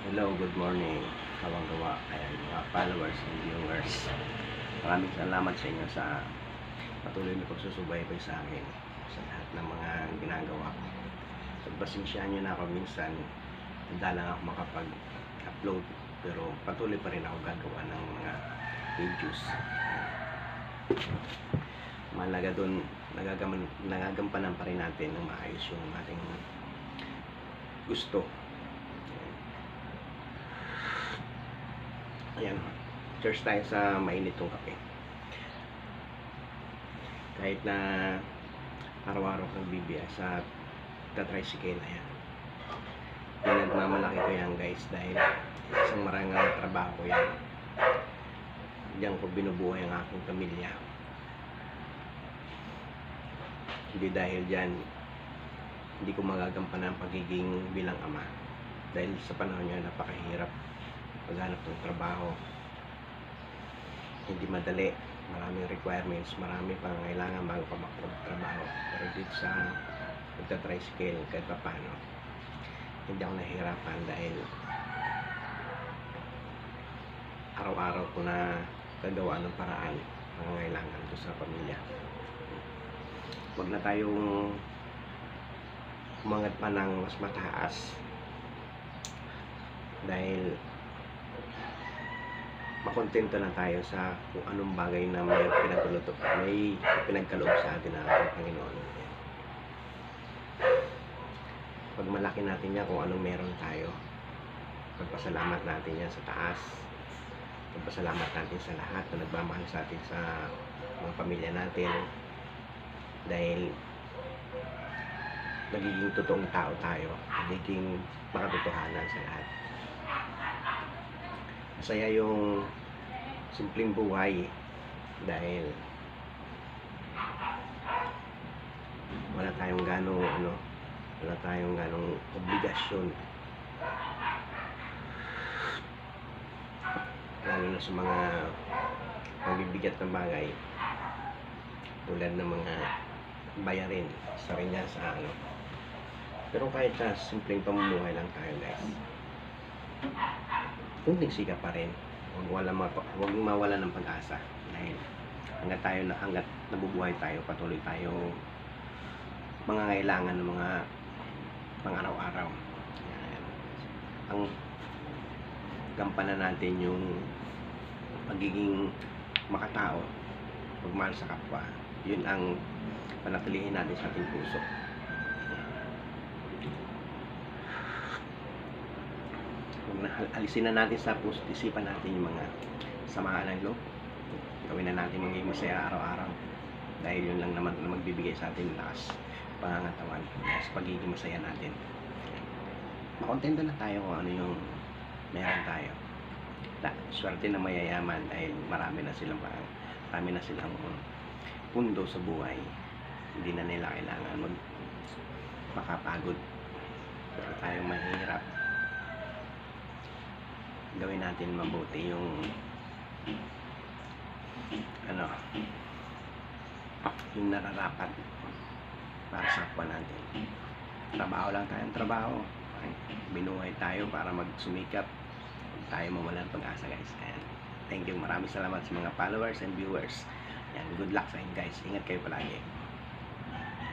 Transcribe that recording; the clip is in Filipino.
Hello, good morning. Kawang gawa. Ayan, mga followers and viewers. Maraming salamat sa inyo sa patuloy na pagsusubaybay sa akin sa lahat ng mga ginagawa ko. Pagpasensyahan nyo na ako minsan, hindi lang ako makapag-upload, pero patuloy pa rin ako gagawa ng mga videos. Malaga doon, nagagampanan pa rin natin ng maayos yung ating gusto. Ayan, cheers tayo sa mainitong kape. Kahit na araw-araw kang bibiyay sa tricycle, ayan. Pinagmamalaki ko yan guys dahil isang marangal na trabaho ko yan. Diyan ko binubuhay ang aking pamilya. Hindi dahil dyan, hindi ko magagampanan ang pagiging bilang ama. Dahil sa panahon niya, napakahirap maghanap ng trabaho. Hindi madali. Maraming requirements, maraming pangangailangan bago pa makapagtrabaho. Pero dito sa pagta-tricycle, kahit pa paano, hindi ako nahihirapan dahil araw-araw ko na gagawa ng paraan pangangailangan ko sa pamilya. Huwag na tayong umangat pa ng mas mataas dahil makontento na tayo sa kung anong bagay na may pinagkaloob sa atin ng ating Panginoon. Pag malaki natin yan kung anong meron tayo, pagpasalamat natin yan sa taas, pagpasalamat natin sa lahat na nagmamahal sa atin, sa mga pamilya natin, dahil nagiging totoong tao tayo, nagiging makatotohanan sa lahat. Masaya yung simpleng buhay dahil wala tayong ganong obligasyon, lalo na sa mga mabibigat na bagay tulad ng mga bayarin sa kanya sa ano. Pero kahit sa simpleng pamumuhay lang tayo guys, kunting pa rin, huwag mawala ng pag-asa dahil hanggat nabubuhay tayo, patuloy tayo mangangailangan ng mga pang-araw-araw. Ang gampanan natin yung pagiging makatao, pagmahal sa kapwa, yun ang panatilihin natin sa ating puso. Alisin na natin sa puso at isipan natin yung mga samaan ng loob. Gawin na natin maging masaya araw-araw dahil yun lang naman na magbibigay sa atin lakas, pangangatawan sa pagiging masaya natin. Makontento na tayo kung ano yung meron tayo. Swerte na mayayaman dahil marami na silang pundo sa buhay. Hindi na nila kailangan makapagod. Pero tayong mahirap, gawin natin mabuti yung yung nararapat para sa kapwa natin. Trabaho lang tayong trabaho. Binuhay tayo para magsumikap. Huwag tayo mawalan pag-asa guys. Ayan. Thank you. Maraming salamat sa mga followers and viewers. Ayan. Good luck sa inyo guys. Ingat kayo palagi.